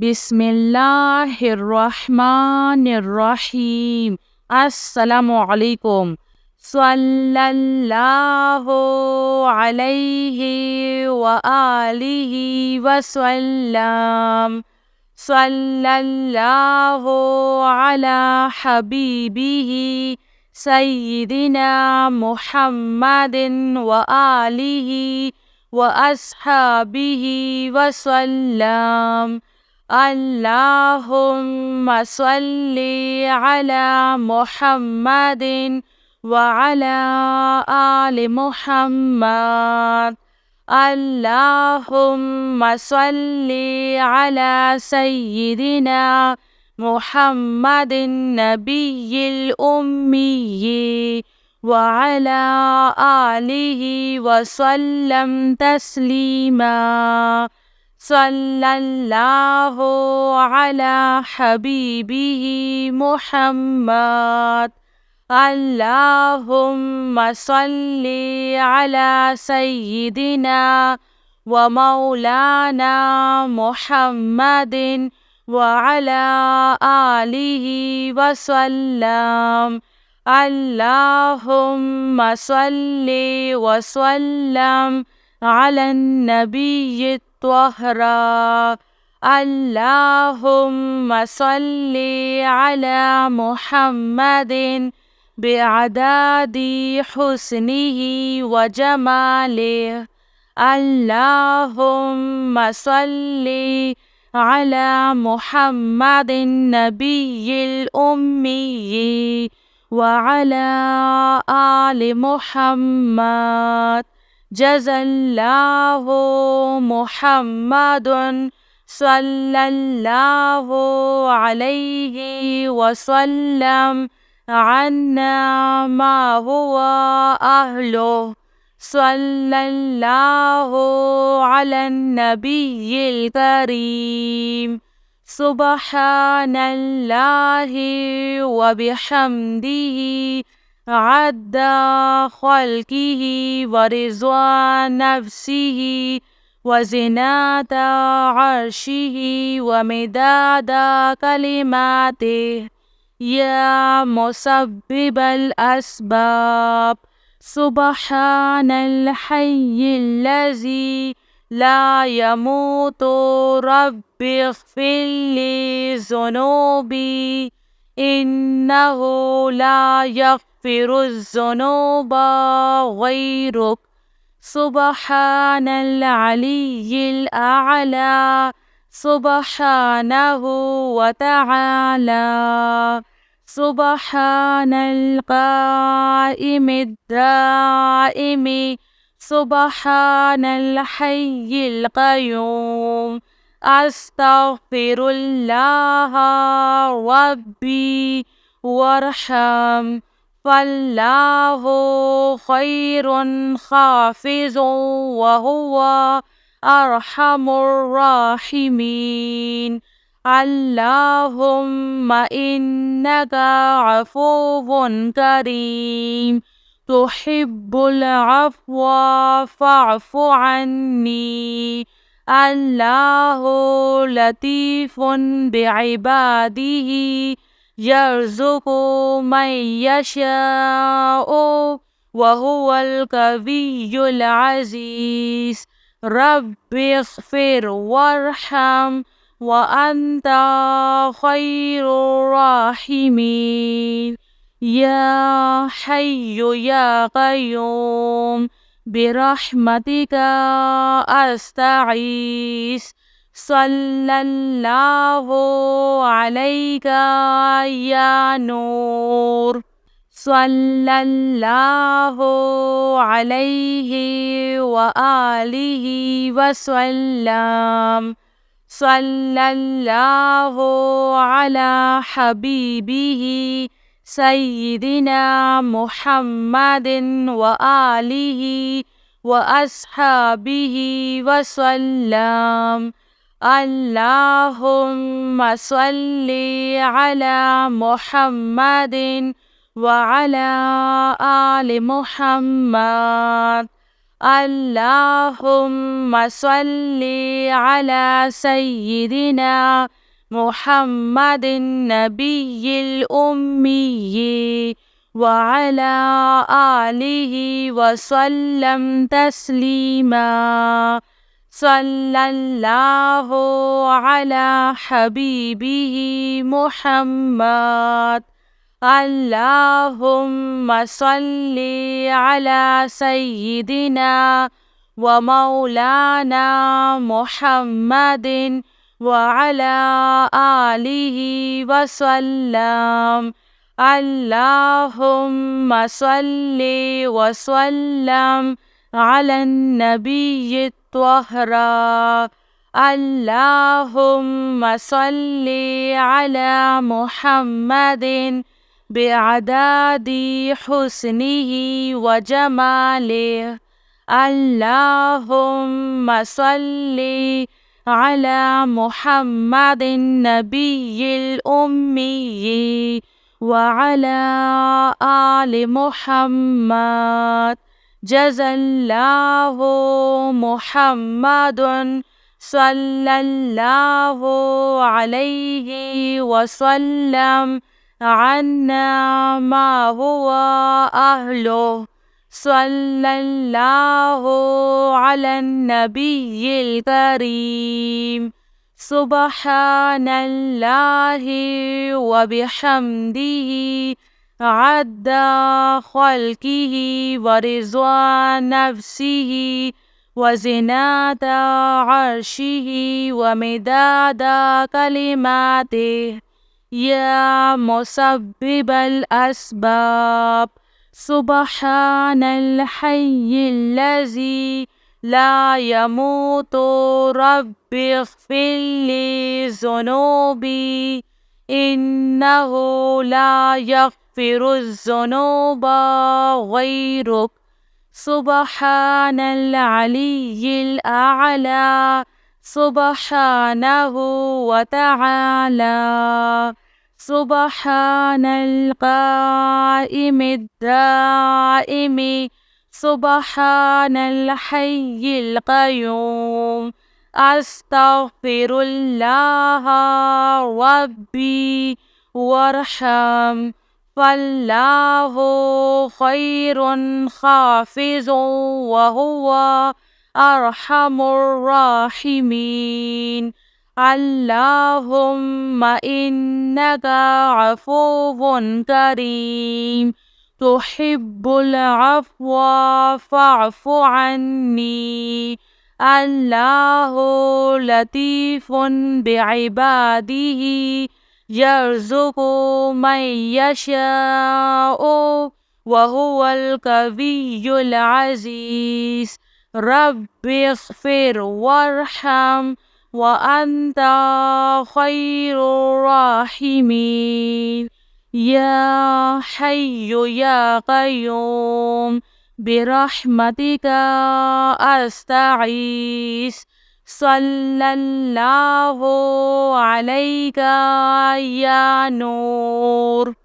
बिस्मिल्लाहिर्रहमानिर्रहीम। अस्सलामु अलैकुम। सल्लल्लाहु अलैहि व आलिहि वसल्लम। सल्लल्लाहु अला हबीबिही सय्यिदिना मुहम्मदिन व आलिहि व अस्हाबिहि वसल्लम। अल्लाहुम्मा सल्ली अला मुहम्मदिन व अला आलि मुहम्मद। अल्लाहुम्मा सल्ली अला सय्यिदिना मुहम्मदिन नबिय्यिल उम्मिय्यि व अला आलिहि व सल्लम तस्लीमा। सल्लल्लाहु अला हबीबिही मुहम्मद। अल्लाहुम्मा सल्ली अला सय्यिदिना व मौलाना मुहम्मदिन व अला आलिहि व सल्लम। अल्लाहुम्मा सल्ली व सल्लम अला नबिय्यि त्वहरा। अल्लाहुम्मा सल्ली अला मुहम्मदिन बिअदादि हुस्निही व जमालिही। अल्लाहुम्मा सल्ली अला मुहम्मदिन नबिय्यिल उम्मिय्यि व अला आलि मुहम्मद। जज़ल्लाहु मुहम्मदुन सल्लल्लाहु अलैहि वसल्लम अन्ना मा हुवा अहलुहु। सल्लल्लाहु अलन नबिय्यिल करीम। सुब्हानल्लाहि व बिहम्दिही अद्दा खल्किही व रिज़्वा नफ्सिही व ज़िनाता अर्शिही व मिदादा कलिमातिही। या मुसब्बिबल अस्बाब। सुब्हानल हय्यिल्लज़ी ला यमूतु रब्बिग़फिरली ज़ुनूबी इन्नहु ला यग़फ़िरुज़्ज़ुनूबा ग़ैरुक। सुब्हानल अलिय्यिल अअला। सुब्हानहु व तआला। सुब्हानल क़ाइमिद दाइमि। सुब्हानल हय्यिल क़य्यूम। अस्तग़फिरुल्लाह रब्बी वरहम। फल्लाहु खैरुन हाफ़िज़ुन व हुवा अरहमुर राहिमीन। अल्लाहुम्मा इन्नका अफ़ुव्वुन करीम तुहिब्बुल अफ़्वा फ़अफ़ु अन्नी। अल्लाहु लतीफ़ुन बिइबादिही यर्ज़ुक़ु मन यशाअु व हुवल क़विय्युल अज़ीज़। रब्बिग़फ़िर वरहम व अन्ता खैरुर राहिमीन। या हय्यु या क़य्यूम बिरहमतिका अस्तगीस। सल्लल्लाहु अलैका या नूर। सल्लल्लाहु अलैहि व आलिहि वसल्लम। सल्लल्लाहु अला हबीबिही सय्यिदिना मुहम्मदिन व आलिहि व अस्हाबिहि वसल्लम। अल्लाहुम्मा सल्ली अला मुहम्मदिन व अला आलि मुहम्मद। اللهم صل على سيدنا محمد النبي الأمي وعلى آله وسلم تسليما. صلى الله على حبيبه محمد. اللهم صل على سيدنا ومولانا محمد وعلى آله وسلم. اللهم صل وسلم على النبي الطاهر. اللهم صل على محمد بعدد حسنه وجماله. اللهم صل على محمد النبي الأمي وعلى آل محمد. جزى الله محمد صلى الله عليه وسلم عنا ما هو أهله. صلى الله على النبي الكريم. سبحان الله وبحمده عد خلقه ورضوان نفسه وزنة عرشه ومداد كلماته. يا مسبب الأسباب سبحان الحي الذي لا يموت. رب اغفر لي ذنوبي إنه لا يغفر الذنوب غيرك. سبحان العلي الأعلى سبحانه وتعالى. سبحان القائم الدائم سبحان الحي القيوم. أستغفر الله ربي وارحم. فالله خير حافظ وهو أرحم الراحمين. اللهم إنك عفو كريم تحب العفو فاعف عني. الله لطيف بعباده يرزق من يشاء وهو القوي العزيز. رب اغفر وارحم وأنت خير الراحمين. يا حي يا قيوم برحمتك أستغيث. صلى الله عليك يا نور.